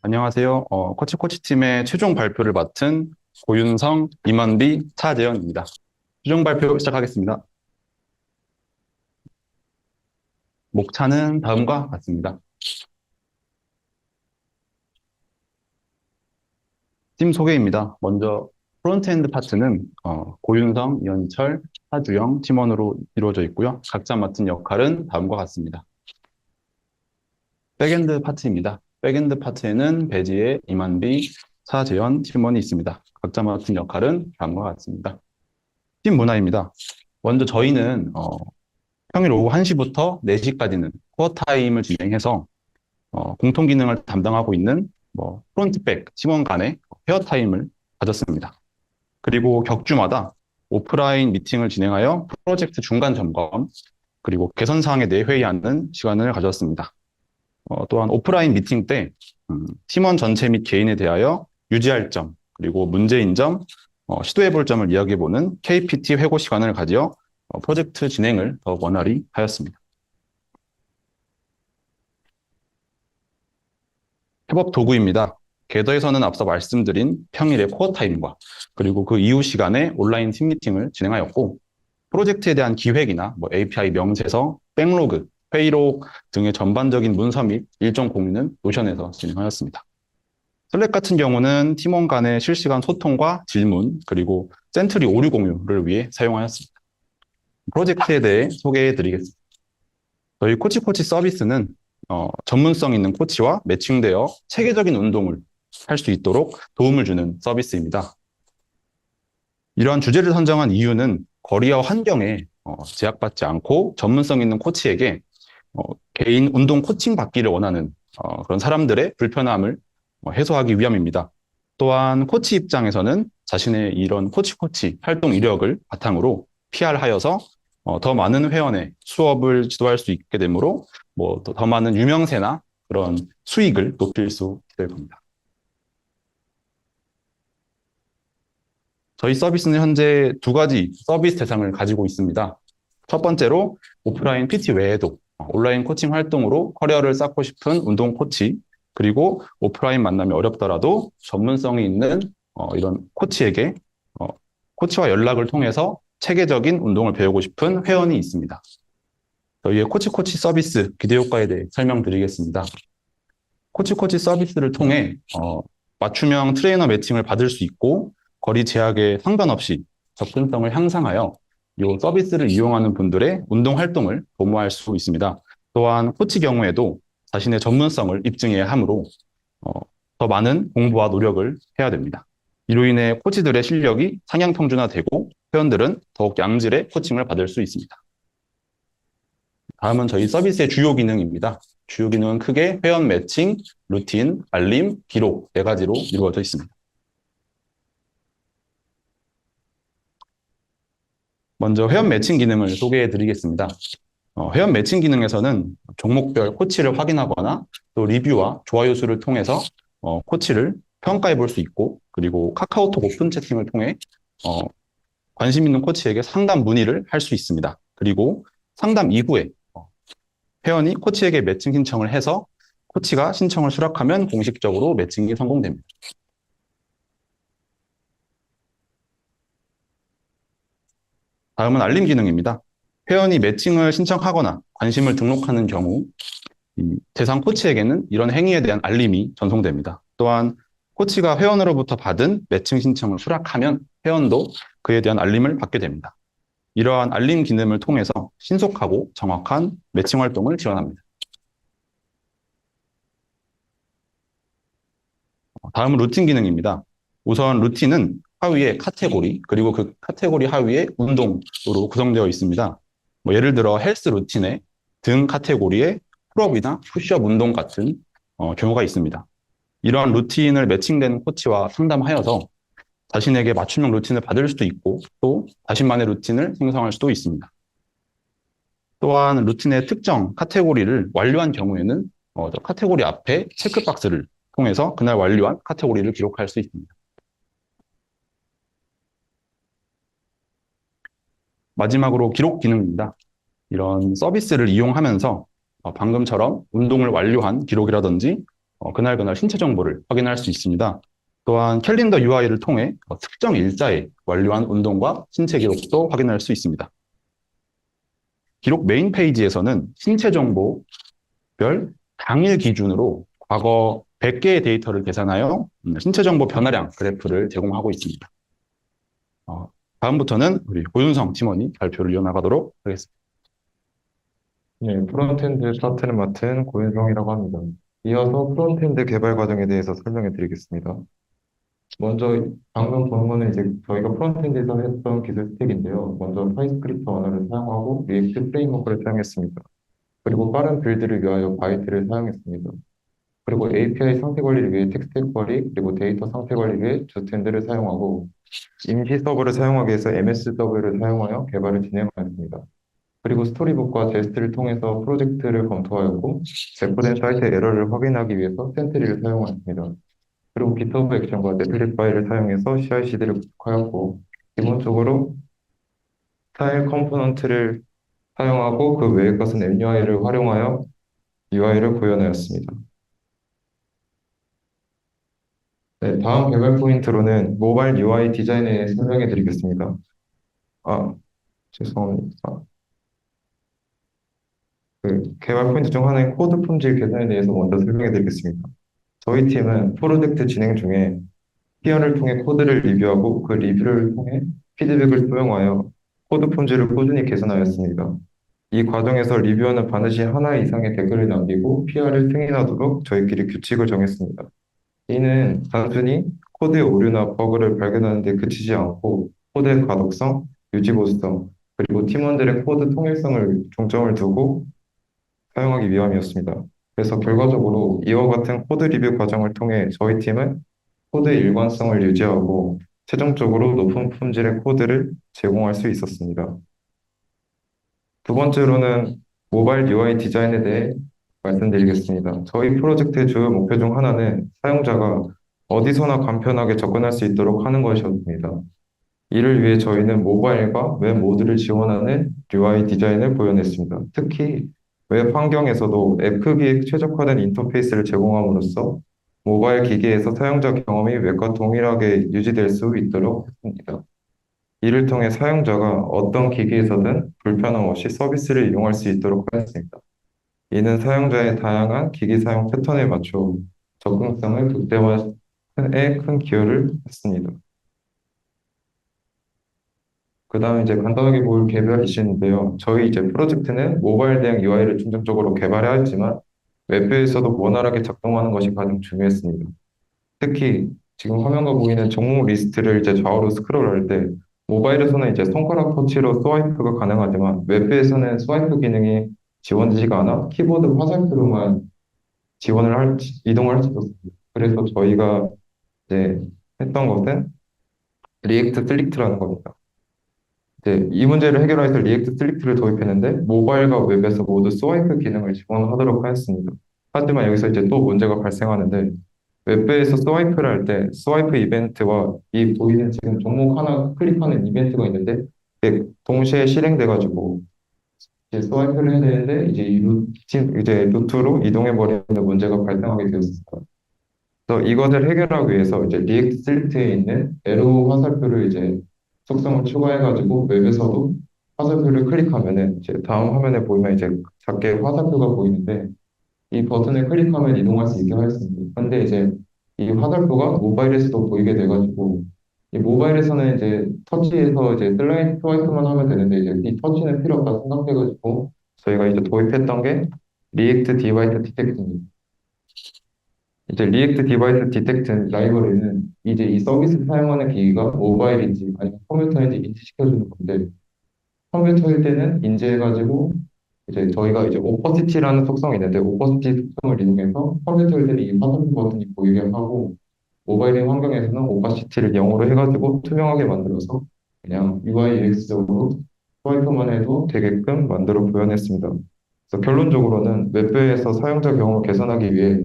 안녕하세요. 코치팀의 최종 발표를 맡은 고윤성, 임원비, 차재현입니다. 최종 발표 시작하겠습니다. 목차는 다음과 같습니다. 팀 소개입니다. 먼저 프론트엔드 파트는 고윤성, 이현철, 하주영 팀원으로 이루어져 있고요. 각자 맡은 역할은 다음과 같습니다. 백엔드 파트입니다. 백엔드 파트에는 배지혜, 임한비, 차재현 팀원이 있습니다. 각자 맡은 역할은 다음과 같습니다. 팀 문화입니다. 먼저 저희는 평일 오후 1시부터 4시까지는 코어 타임을 진행해서 공통 기능을 담당하고 있는 프론트백 팀원 간의 페어 타임을 가졌습니다. 그리고 격주마다 오프라인 미팅을 진행하여 프로젝트 중간 점검, 그리고 개선 사항에 대해 회의하는 시간을 가졌습니다. 또한 오프라인 미팅 때 팀원 전체 및 개인에 대하여 유지할 점, 그리고 문제인 점, 시도해볼 점을 이야기해보는 KPT 회고 시간을 가지어 프로젝트 진행을 더 원활히 하였습니다. 협업 도구입니다. 궤도에서는 앞서 말씀드린 평일의 코어 타임과 그리고 그 이후 시간에 온라인 팀 미팅을 진행하였고, 프로젝트에 대한 기획이나 API 명세서, 백로그, 회의록 등의 전반적인 문서 및 일정 공유는 노션에서 진행하였습니다. 슬랙 같은 경우는 팀원 간의 실시간 소통과 질문, 그리고 센트리 오류 공유를 위해 사용하였습니다. 프로젝트에 대해 소개해 드리겠습니다. 저희 코치코치 서비스는 전문성 있는 코치와 매칭되어 체계적인 운동을 할 수 있도록 도움을 주는 서비스입니다. 이러한 주제를 선정한 이유는 거리와 환경에 제약받지 않고 전문성 있는 코치에게 개인 운동 코칭 받기를 원하는 그런 사람들의 불편함을 해소하기 위함입니다. 또한 코치 입장에서는 자신의 이런 코치 활동 이력을 바탕으로 PR하여서 더 많은 회원의 수업을 지도할 수 있게 되므로 더 많은 유명세나 그런 수익을 높일 수 있을 겁니다. 저희 서비스는 현재 2가지 서비스 대상을 가지고 있습니다. 첫 번째로 오프라인 PT 외에도 온라인 코칭 활동으로 커리어를 쌓고 싶은 운동 코치, 그리고 오프라인 만남이 어렵더라도 전문성이 있는 이런 코치에게 코치와 연락을 통해서 체계적인 운동을 배우고 싶은 회원이 있습니다. 저희의 코치 서비스 기대 효과에 대해 설명드리겠습니다. 코치 서비스를 통해 맞춤형 트레이너 매칭을 받을 수 있고, 거리 제약에 상관없이 접근성을 향상하여 이 서비스를 이용하는 분들의 운동 활동을 도모할 수 있습니다. 또한 코치 경우에도 자신의 전문성을 입증해야 하므로 더 많은 공부와 노력을 해야 됩니다. 이로 인해 코치들의 실력이 상향 평준화되고 회원들은 더욱 양질의 코칭을 받을 수 있습니다. 다음은 저희 서비스의 주요 기능입니다. 주요 기능은 크게 회원 매칭, 루틴, 알림, 기록 4가지로 이루어져 있습니다. 먼저 회원 매칭 기능을 소개해 드리겠습니다. 회원 매칭 기능에서는 종목별 코치를 확인하거나 또 리뷰와 좋아요 수를 통해서 코치를 평가해 볼 수 있고, 그리고 카카오톡 오픈 채팅을 통해 관심 있는 코치에게 상담 문의를 할 수 있습니다. 그리고 상담 이후에 회원이 코치에게 매칭 신청을 해서 코치가 신청을 수락하면 공식적으로 매칭이 성공됩니다. 다음은 알림 기능입니다. 회원이 매칭을 신청하거나 관심을 등록하는 경우 대상 코치에게는 이런 행위에 대한 알림이 전송됩니다. 또한 코치가 회원으로부터 받은 매칭 신청을 수락하면 회원도 그에 대한 알림을 받게 됩니다. 이러한 알림 기능을 통해서 신속하고 정확한 매칭 활동을 지원합니다. 다음은 루틴 기능입니다. 우선 루틴은 하위에 카테고리, 그리고 그 카테고리 하위에 운동으로 구성되어 있습니다. 예를 들어 헬스 루틴에 등 카테고리에 풀업이나 푸시업 운동 같은 경우가 있습니다. 이러한 루틴을 매칭된 코치와 상담하여서 자신에게 맞춤형 루틴을 받을 수도 있고, 또 자신만의 루틴을 생성할 수도 있습니다. 또한 루틴의 특정 카테고리를 완료한 경우에는 카테고리 앞에 체크박스를 통해서 그날 완료한 카테고리를 기록할 수 있습니다. 마지막으로 기록 기능입니다. 이런 서비스를 이용하면서 방금처럼 운동을 완료한 기록이라든지 그날 신체 정보를 확인할 수 있습니다. 또한 캘린더 UI를 통해 특정 일자에 완료한 운동과 신체 기록도 확인할 수 있습니다. 기록 메인 페이지에서는 신체 정보별 당일 기준으로 과거 100개의 데이터를 계산하여 신체 정보 변화량 그래프를 제공하고 있습니다. 다음부터는 우리 고윤성 팀원이 발표를 이어나가도록 하겠습니다. 네, 프론트엔드 스타트를 맡은 고윤성이라고 합니다. 이어서 프론트엔드 개발 과정에 대해서 설명해 드리겠습니다. 먼저 방금 본 거는 이제 저희가 프론트엔드에서 했던 기술 스택인데요. 먼저 타입스크립트 언어를 사용하고 리액트 프레임워크를 사용했습니다. 그리고 빠른 빌드를 위하여 바이트를 사용했습니다. 그리고 API 상태 관리를 위해 텍스트 쿼리, 그리고 데이터 상태 관리를 위해 주스탠드를 사용하고 임시 서버를 사용하기 위해서 MSW를 사용하여 개발을 진행하였습니다. 그리고 스토리북과 제스트를 통해서 프로젝트를 검토하였고, 배포된 사이트의 에러를 확인하기 위해서 센트리를 사용하였습니다. 그리고 GitHub 액션과 넷플릭 파일을 사용해서 CI/CD를 구축하였고, 기본적으로 스타일 컴포넌트를 사용하고 그 외의 것은 MUI를 활용하여 UI를 구현하였습니다. 네, 다음 개발 포인트로는 모바일 UI 디자인에 대해 설명해 드리겠습니다. 죄송합니다. 개발 포인트 중 하나인 코드 품질 개선에 대해서 먼저 설명해 드리겠습니다. 저희 팀은 프로젝트 진행 중에 피어를 통해 코드를 리뷰하고 그 리뷰를 통해 피드백을 수용하여 코드 품질을 꾸준히 개선하였습니다. 이 과정에서 리뷰어는 반드시 하나 이상의 댓글을 남기고 PR을 승인하도록 저희끼리 규칙을 정했습니다. 이는 단순히 코드의 오류나 버그를 발견하는 데 그치지 않고 코드의 가독성, 유지보수성, 그리고 팀원들의 코드 통일성을 중점을 두고 사용하기 위함이었습니다. 그래서 결과적으로 이와 같은 코드 리뷰 과정을 통해 저희 팀은 코드의 일관성을 유지하고 최종적으로 높은 품질의 코드를 제공할 수 있었습니다. 두 번째로는 모바일 UI 디자인에 대해 말씀드리겠습니다. 저희 프로젝트의 주요 목표 중 하나는 사용자가 어디서나 간편하게 접근할 수 있도록 하는 것이었습니다. 이를 위해 저희는 모바일과 웹 모두를 지원하는 UI 디자인을 구현했습니다. 특히 웹 환경에서도 앱 크기에 최적화된 인터페이스를 제공함으로써 모바일 기기에서 사용자 경험이 웹과 동일하게 유지될 수 있도록 했습니다. 이를 통해 사용자가 어떤 기기에서든 불편함 없이 서비스를 이용할 수 있도록 하였습니다. 이는 사용자의 다양한 기기 사용 패턴에 맞춰 접근성을 극대화에 큰 기여를 했습니다. 그 다음에 이제 간단하게 볼 개발 이슈인데요. 저희 이제 프로젝트는 모바일 대응 UI를 중점적으로 개발해야 했지만 웹에서도 원활하게 작동하는 것이 가장 중요했습니다. 특히 지금 화면과 보이는 종목 리스트를 이제 좌우로 스크롤할 때 모바일에서는 이제 손가락 터치로 스와이프가 가능하지만 웹에서는 스와이프 기능이 지원되지가 않아 키보드 화살표로만 이동을 할 수 있었습니다. 그래서 저희가 이제 했던 것은 리액트 슬릭트라는 겁니다. 이 문제를 해결하기 위해서 리액트 슬릭트를 도입했는데 모바일과 웹에서 모두 스와이프 기능을 지원하도록 하였습니다. 하지만 여기서 이제 또 문제가 발생하는데 웹에서 스와이프를 할 때 스와이프 이벤트와 이 보이는 지금 종목 하나 클릭하는 이벤트가 있는데 이게 동시에 실행돼가지고 이제 스와이프를 해야 되는데 이제 루트로 이동해 버리는 문제가 발생하게 되었습니다. 그래서 이것을 해결하기 위해서 이제 리액트 슬릭트에 있는 에로 화살표를 이제 속성을 추가해가지고 웹에서도 화살표를 클릭하면은 이제 다음 화면에 보이면 이제 작게 화살표가 보이는데 이 버튼을 클릭하면 이동할 수 있게 하였습니다. 근데 이제 이 화살표가 모바일에서도 보이게 돼가지고 이 모바일에서는 이제 터치해서 이제 슬라이드 스와이프만 하면 되는데 이제 이 터치는 필요 없다 생각해가지고 저희가 이제 도입했던 게 리액트 디바이스 디텍트입니다. 이제 리액트 디바이스 디텍트 라이브러리는 이제 이 서비스를 사용하는 기기가 모바일인지 아니면 컴퓨터인지 인지시켜주는 건데 컴퓨터일 때는 인지해가지고 이제 저희가 이제 오퍼시티라는 속성이 있는데 오퍼시티 속성을 이용해서 컴퓨터일 때는 이 화살표 버튼이 보이게 하고 모바일인 환경에서는 오퍼시티를 0으로 해가지고 투명하게 만들어서 그냥 UI UX적으로 스와이프만 해도 되게끔 만들어 구현했습니다. 그래서 결론적으로는 웹에서 사용자 경험을 개선하기 위해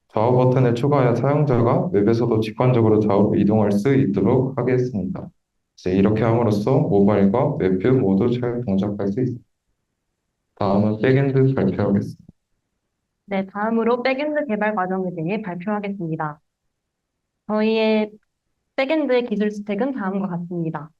좌우 버튼을 추가하여 사용자가 웹에서도 직관적으로 좌우로 이동할 수 있도록 하겠습니다. 이제 이렇게 함으로써 모바일과 웹 모두 잘 동작할 수 있습니다. 다음은 백엔드 발표하겠습니다. 네, 다음으로 백엔드 개발 과정에 대해 발표하겠습니다. 저희의 백엔드의 기술 스택은 다음과 같습니다.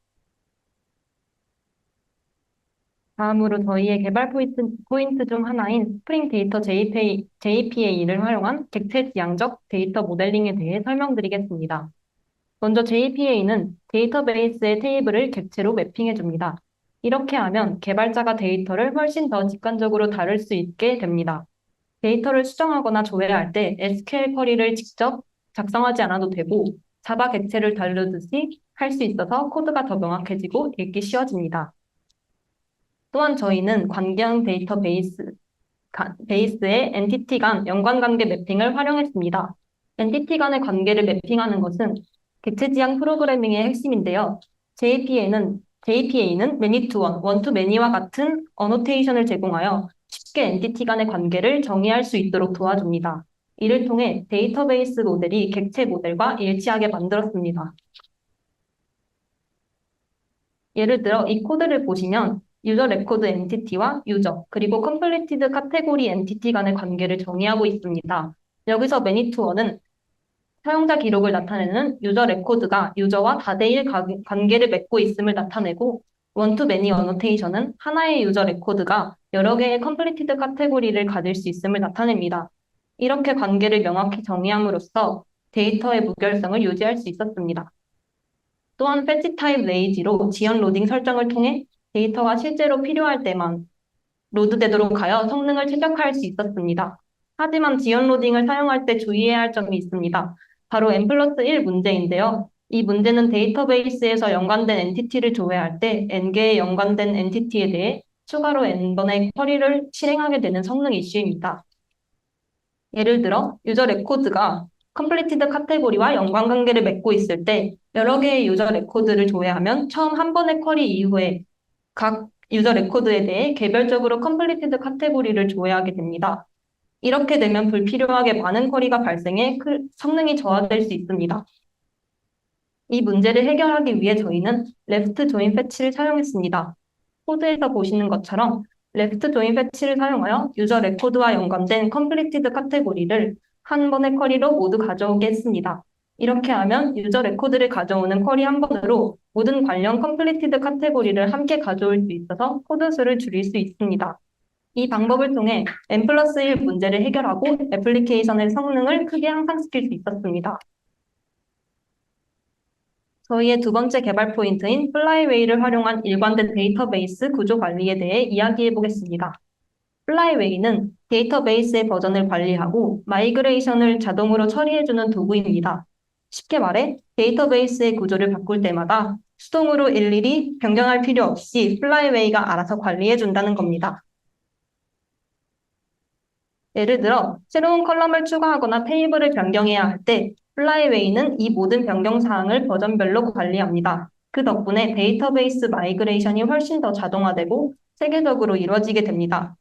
다음으로 저희의 개발 포인트 중 하나인 스프링 데이터 JPA를 활용한 객체 지향적 데이터 모델링에 대해 설명드리겠습니다. 먼저 JPA는 데이터베이스의 테이블을 객체로 매핑해줍니다. 이렇게 하면 개발자가 데이터를 훨씬 더 직관적으로 다룰 수 있게 됩니다. 데이터를 수정하거나 조회할 때 SQL 쿼리를 직접 작성하지 않아도 되고 자바 객체를 다루듯이 할 수 있어서 코드가 더 명확해지고 읽기 쉬워집니다. 또한 저희는 관계형 베이스의 엔티티 간 연관관계 매핑을 활용했습니다. 엔티티 간의 관계를 매핑하는 것은 객체 지향 프로그래밍의 핵심인데요. JPA는 many to one, one to many와 같은 어노테이션을 제공하여 쉽게 엔티티 간의 관계를 정의할 수 있도록 도와줍니다. 이를 통해 데이터베이스 모델이 객체 모델과 일치하게 만들었습니다. 예를 들어 이 코드를 보시면 유저 레코드 엔티티와 유저, 그리고 컴플리티드 카테고리 엔티티 간의 관계를 정의하고 있습니다. 여기서 many to one은 사용자 기록을 나타내는 유저 레코드가 유저와 다대일 관계를 맺고 있음을 나타내고 one to many 어노테이션은 하나의 유저 레코드가 여러 개의 컴플리티드 카테고리를 가질 수 있음을 나타냅니다. 이렇게 관계를 명확히 정의함으로써 데이터의 무결성을 유지할 수 있었습니다. 또한 패치 타입 레이지로 지연 로딩 설정을 통해 데이터가 실제로 필요할 때만 로드되도록 하여 성능을 최적화할 수 있었습니다. 하지만 지연 로딩을 사용할 때 주의해야 할 점이 있습니다. 바로 n+1 문제인데요. 이 문제는 데이터베이스에서 연관된 엔티티를 조회할 때 n개의 연관된 엔티티에 대해 추가로 n번의 쿼리를 실행하게 되는 성능 이슈입니다. 예를 들어 유저 레코드가 컴플리티드 카테고리와 연관관계를 맺고 있을 때 여러 개의 유저 레코드를 조회하면 처음 한 번의 쿼리 이후에 각 유저 레코드에 대해 개별적으로 컴플리티드 카테고리를 조회하게 됩니다. 이렇게 되면 불필요하게 많은 쿼리가 발생해 성능이 저하될 수 있습니다. 이 문제를 해결하기 위해 저희는 레프트 조인 패치를 사용했습니다. 코드에서 보시는 것처럼 레프트 조인 패치를 사용하여 유저 레코드와 연관된 컴플리티드 카테고리를 한 번의 쿼리로 모두 가져오게 했습니다. 이렇게 하면 유저 레코드를 가져오는 쿼리 한 번으로 모든 관련 컴플리티드 카테고리를 함께 가져올 수 있어서 코드 수를 줄일 수 있습니다. 이 방법을 통해 n+1 문제를 해결하고 애플리케이션의 성능을 크게 향상시킬 수 있었습니다. 저희의 두 번째 개발 포인트인 플라이웨이를 활용한 일관된 데이터베이스 구조 관리에 대해 이야기해 보겠습니다. 플라이웨이는 데이터베이스의 버전을 관리하고 마이그레이션을 자동으로 처리해주는 도구입니다. 쉽게 말해 데이터베이스의 구조를 바꿀 때마다 수동으로 일일이 변경할 필요 없이 플라이웨이가 알아서 관리해준다는 겁니다. 예를 들어 새로운 컬럼을 추가하거나 테이블을 변경해야 할 때 플라이웨이는 이 모든 변경 사항을 버전별로 관리합니다. 그 덕분에 데이터베이스 마이그레이션이 훨씬 더 자동화되고 체계적으로 이루어지게 됩니다.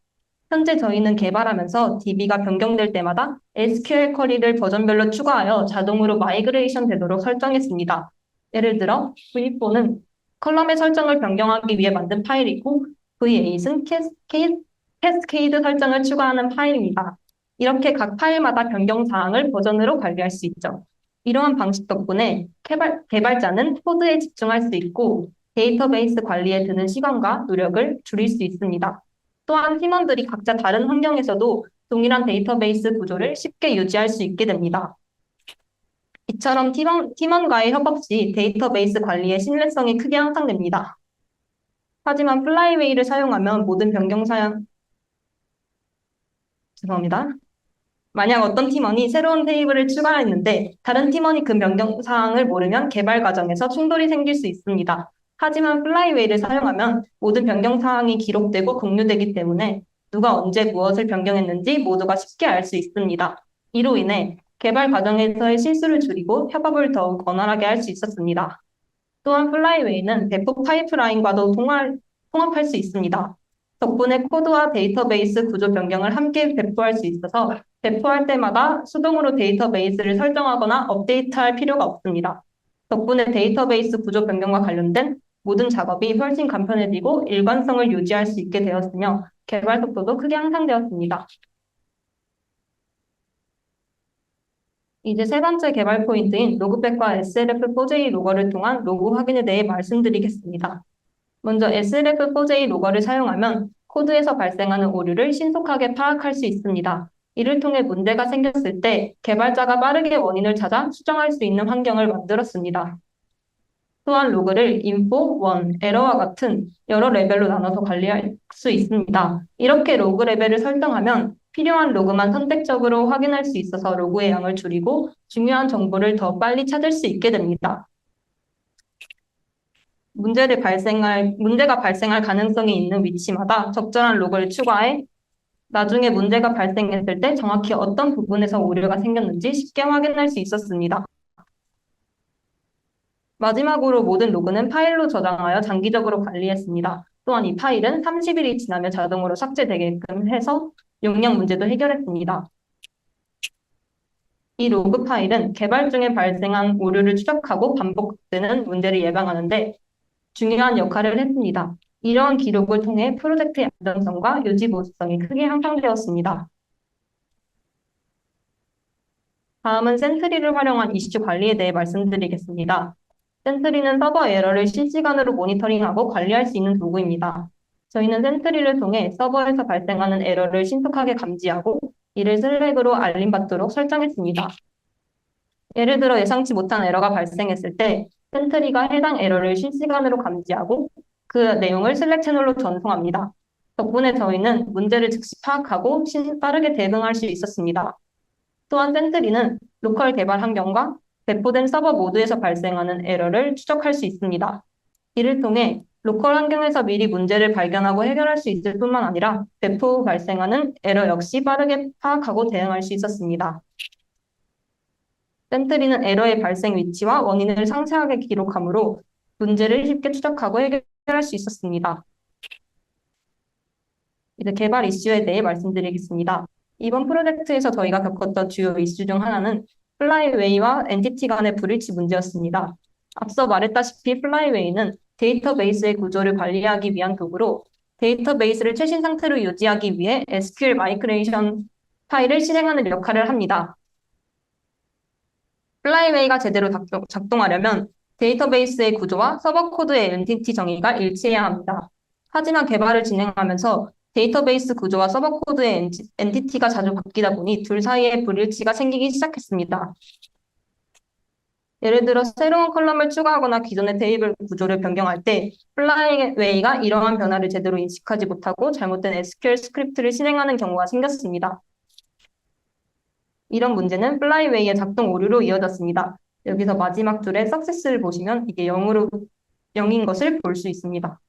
현재 저희는 개발하면서 DB가 변경될 때마다 SQL 쿼리를 버전별로 추가하여 자동으로 마이그레이션 되도록 설정했습니다. 예를 들어 V4는 컬럼의 설정을 변경하기 위해 만든 파일이고 V8은 캐스케이드 설정을 추가하는 파일입니다. 이렇게 각 파일마다 변경 사항을 버전으로 관리할 수 있죠. 이러한 방식 덕분에 개발자는 코드에 집중할 수 있고 데이터베이스 관리에 드는 시간과 노력을 줄일 수 있습니다. 또한 팀원들이 각자 다른 환경에서도 동일한 데이터베이스 구조를 쉽게 유지할 수 있게 됩니다. 이처럼 팀원과의 협업 시 데이터베이스 관리의 신뢰성이 크게 향상됩니다. 하지만 플라이웨이를 사용하면 모든 변경 사항 죄송합니다. 만약 어떤 팀원이 새로운 테이블을 추가했는데 다른 팀원이 그 변경 사항을 모르면 개발 과정에서 충돌이 생길 수 있습니다. 하지만 플라이웨이를 사용하면 모든 변경 사항이 기록되고 공유되기 때문에 누가 언제 무엇을 변경했는지 모두가 쉽게 알 수 있습니다. 이로 인해 개발 과정에서의 실수를 줄이고 협업을 더욱 원활하게 할 수 있었습니다. 또한 플라이웨이는 배포 파이프라인과도 통합할 수 있습니다. 덕분에 코드와 데이터베이스 구조 변경을 함께 배포할 수 있어서 배포할 때마다 수동으로 데이터베이스를 설정하거나 업데이트할 필요가 없습니다. 덕분에 데이터베이스 구조 변경과 관련된 모든 작업이 훨씬 간편해지고 일관성을 유지할 수 있게 되었으며 개발 속도도 크게 향상되었습니다. 이제 세 번째 개발 포인트인 로그백과 SLF4j 로거를 통한 로그 확인에 대해 말씀드리겠습니다. 먼저 SLF4j 로거를 사용하면 코드에서 발생하는 오류를 신속하게 파악할 수 있습니다. 이를 통해 문제가 생겼을 때 개발자가 빠르게 원인을 찾아 수정할 수 있는 환경을 만들었습니다. 또한 로그를 info, one, 에러와 같은 여러 레벨로 나눠서 관리할 수 있습니다. 이렇게 로그 레벨을 설정하면 필요한 로그만 선택적으로 확인할 수 있어서 로그의 양을 줄이고 중요한 정보를 더 빨리 찾을 수 있게 됩니다. 문제가 발생할 가능성이 있는 위치마다 적절한 로그를 추가해 나중에 문제가 발생했을 때 정확히 어떤 부분에서 오류가 생겼는지 쉽게 확인할 수 있었습니다. 마지막으로 모든 로그는 파일로 저장하여 장기적으로 관리했습니다. 또한 이 파일은 30일이 지나면 자동으로 삭제되게끔 해서 용량 문제도 해결했습니다. 이 로그 파일은 개발 중에 발생한 오류를 추적하고 반복되는 문제를 예방하는데 중요한 역할을 했습니다. 이러한 기록을 통해 프로젝트의 안전성과 유지 보수성이 크게 향상되었습니다. 다음은 센트리를 활용한 이슈 관리에 대해 말씀드리겠습니다. 센트리는 서버 에러를 실시간으로 모니터링하고 관리할 수 있는 도구입니다. 저희는 센트리를 통해 서버에서 발생하는 에러를 신속하게 감지하고 이를 슬랙으로 알림받도록 설정했습니다. 예를 들어 예상치 못한 에러가 발생했을 때 센트리가 해당 에러를 실시간으로 감지하고 그 내용을 슬랙 채널로 전송합니다. 덕분에 저희는 문제를 즉시 파악하고 빠르게 대응할 수 있었습니다. 또한 센트리는 로컬 개발 환경과 배포된 서버 모드에서 발생하는 에러를 추적할 수 있습니다. 이를 통해 로컬 환경에서 미리 문제를 발견하고 해결할 수 있을 뿐만 아니라 배포 후 발생하는 에러 역시 빠르게 파악하고 대응할 수 있었습니다. 센트리는 에러의 발생 위치와 원인을 상세하게 기록하므로 문제를 쉽게 추적하고 해결할 수 있었습니다. 이제 개발 이슈에 대해 말씀드리겠습니다. 이번 프로젝트에서 저희가 겪었던 주요 이슈 중 하나는 플라이웨이와 엔티티 간의 불일치 문제였습니다. 앞서 말했다시피 플라이웨이는 데이터베이스의 구조를 관리하기 위한 도구로 데이터베이스를 최신 상태로 유지하기 위해 SQL 마이그레이션 파일을 실행하는 역할을 합니다. 플라이웨이가 제대로 작동하려면 데이터베이스의 구조와 서버 코드의 엔티티 정의가 일치해야 합니다. 하지만 개발을 진행하면서 데이터베이스 구조와 서버 코드의 엔티티가 자주 바뀌다 보니 둘 사이에 불일치가 생기기 시작했습니다. 예를 들어 새로운 컬럼을 추가하거나 기존의 테이블 구조를 변경할 때 플라이웨이가 이러한 변화를 제대로 인식하지 못하고 잘못된 SQL 스크립트를 실행하는 경우가 생겼습니다. 이런 문제는 플라이웨이의 작동 오류로 이어졌습니다. 여기서 마지막 줄의 석세스를 보시면 이게 0인 것을 볼 수 있습니다.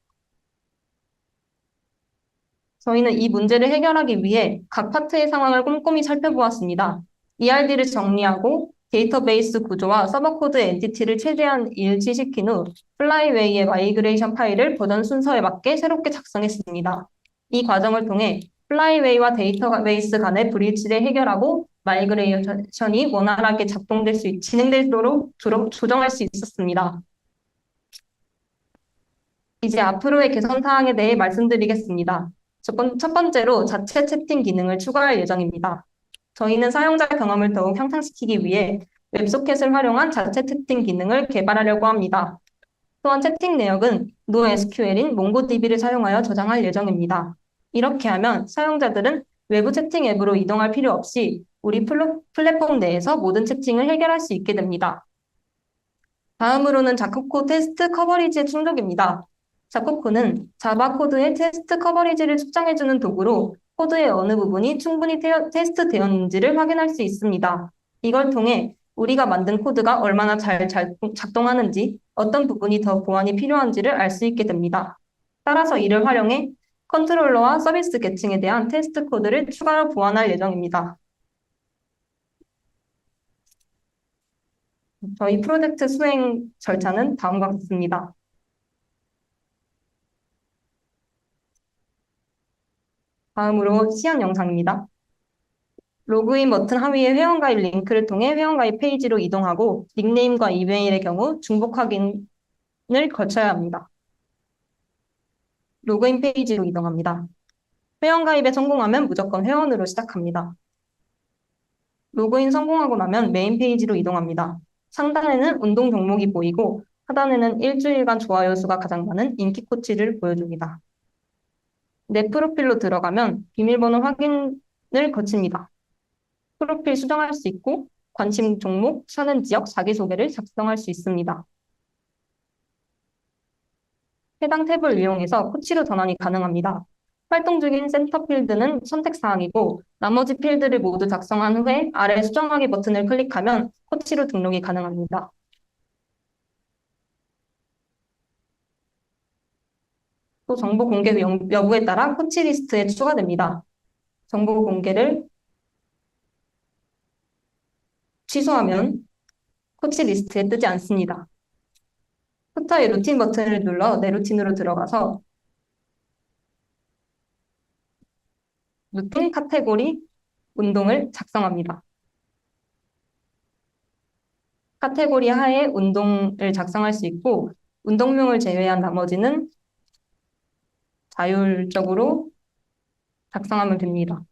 저희는 이 문제를 해결하기 위해 각 파트의 상황을 꼼꼼히 살펴보았습니다. ERD를 정리하고 데이터베이스 구조와 서버 코드 엔티티를 최대한 일치시킨 후 플라이웨이의 마이그레이션 파일을 버전 순서에 맞게 새롭게 작성했습니다. 이 과정을 통해 플라이웨이와 데이터베이스 간의 불일치를 해결하고 마이그레이션이 원활하게 진행되도록 조정할 수 있었습니다. 이제 앞으로의 개선 사항에 대해 말씀드리겠습니다. 첫 번째로 자체 채팅 기능을 추가할 예정입니다. 저희는 사용자 경험을 더욱 향상시키기 위해 웹소켓을 활용한 자체 채팅 기능을 개발하려고 합니다. 또한 채팅 내역은 NoSQL인 몽고DB를 사용하여 저장할 예정입니다. 이렇게 하면 사용자들은 외부 채팅 앱으로 이동할 필요 없이 우리 플랫폼 내에서 모든 채팅을 해결할 수 있게 됩니다. 다음으로는 자코코 테스트 커버리지의 충족입니다. 자코코는 자바 코드의 테스트 커버리지를 측정해주는 도구로 코드의 어느 부분이 충분히 테스트되었는지를 확인할 수 있습니다. 이걸 통해 우리가 만든 코드가 얼마나 잘 작동하는지, 어떤 부분이 더 보완이 필요한지를 알 수 있게 됩니다. 따라서 이를 활용해 컨트롤러와 서비스 계층에 대한 테스트 코드를 추가로 보완할 예정입니다. 저희 프로젝트 수행 절차는 다음과 같습니다. 다음으로 시연 영상입니다. 로그인 버튼 하위의 회원가입 링크를 통해 회원가입 페이지로 이동하고 닉네임과 이메일의 경우 중복 확인을 거쳐야 합니다. 로그인 페이지로 이동합니다. 회원가입에 성공하면 무조건 회원으로 시작합니다. 로그인 성공하고 나면 메인 페이지로 이동합니다. 상단에는 운동 종목이 보이고 하단에는 일주일간 좋아요 수가 가장 많은 인기 코치를 보여줍니다. 내 프로필로 들어가면 비밀번호 확인을 거칩니다. 프로필 수정할 수 있고 관심 종목, 사는 지역, 자기소개를 작성할 수 있습니다. 해당 탭을 이용해서 코치로 전환이 가능합니다. 활동 중인 센터 필드는 선택 사항이고 나머지 필드를 모두 작성한 후에 아래 수정하기 버튼을 클릭하면 코치로 등록이 가능합니다. 또 정보 공개 여부에 따라 코치 리스트에 추가됩니다. 정보 공개를 취소하면 코치 리스트에 뜨지 않습니다. 후타의 루틴 버튼을 눌러 내 루틴으로 들어가서 루틴 카테고리 운동을 작성합니다. 카테고리 하에 운동을 작성할 수 있고 운동명을 제외한 나머지는 자율적으로 작성하면 됩니다.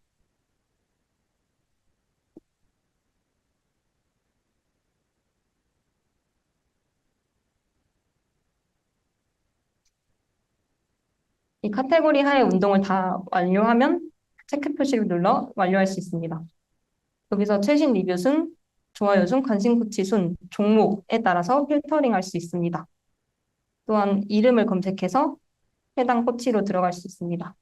이 카테고리 하에 운동을 다 완료하면 체크 표시를 눌러 완료할 수 있습니다. 여기서 최신 리뷰 순, 좋아요 순, 관심 코치 순, 종목에 따라서 필터링 할 수 있습니다. 또한 이름을 검색해서 해당 코치로 들어갈 수 있습니다.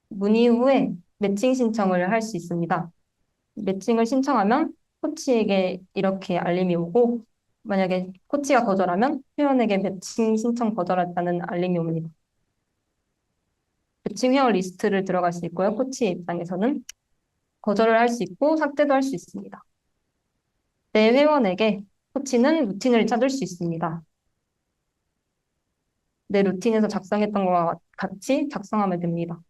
문의 후에 매칭 신청을 할 수 있습니다. 매칭을 신청하면 코치에게 이렇게 알림이 오고 만약에 코치가 거절하면 회원에게 매칭 신청 거절했다는 알림이 옵니다. 매칭 회원 리스트를 들어갈 수 있고요. 코치의 입장에서는 거절을 할 수 있고 삭제도 할 수 있습니다. 내 회원에게 코치는 루틴을 찾을 수 있습니다. 내 루틴에서 작성했던 것과 같이 작성하면 됩니다.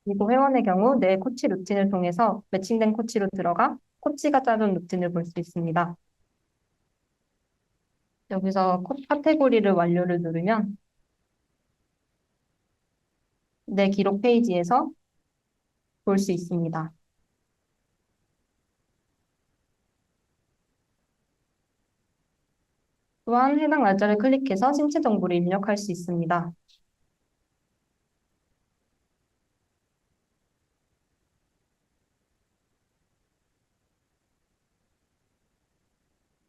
그리고 회원의 경우 내 코치 루틴을 통해서 매칭된 코치로 들어가 코치가 짜준 루틴을 볼 수 있습니다. 여기서 카테고리를 완료를 누르면 내 기록 페이지에서 볼 수 있습니다. 또한 해당 날짜를 클릭해서 신체 정보를 입력할 수 있습니다.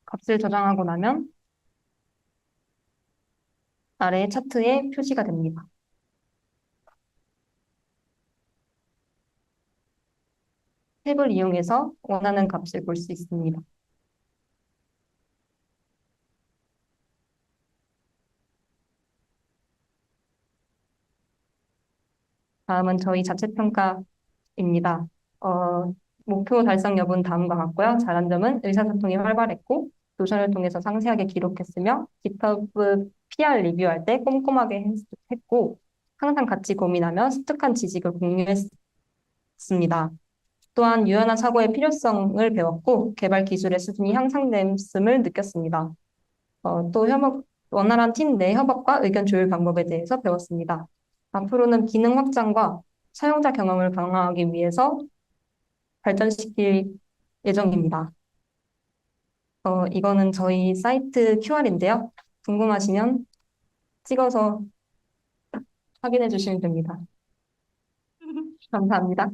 값을 저장하고 나면 아래 차트에 표시가 됩니다. 탭을 이용해서 원하는 값을 볼 수 있습니다. 다음은 저희 자체 평가입니다. 목표 달성 여부는 다음과 같고요. 잘한 점은 의사소통이 활발했고 노션을 통해서 상세하게 기록했으며 GitHub PR 리뷰할 때 꼼꼼하게 했고 항상 같이 고민하며 습득한 지식을 공유했습니다. 또한 유연한 사고의 필요성을 배웠고 개발 기술의 수준이 향상됨을 느꼈습니다. 또 원활한 팀 내 협업과 의견 조율 방법에 대해서 배웠습니다. 앞으로는 기능 확장과 사용자 경험을 강화하기 위해서 발전시킬 예정입니다. 이거는 저희 사이트 QR인데요. 궁금하시면 찍어서 확인해 주시면 됩니다. 감사합니다.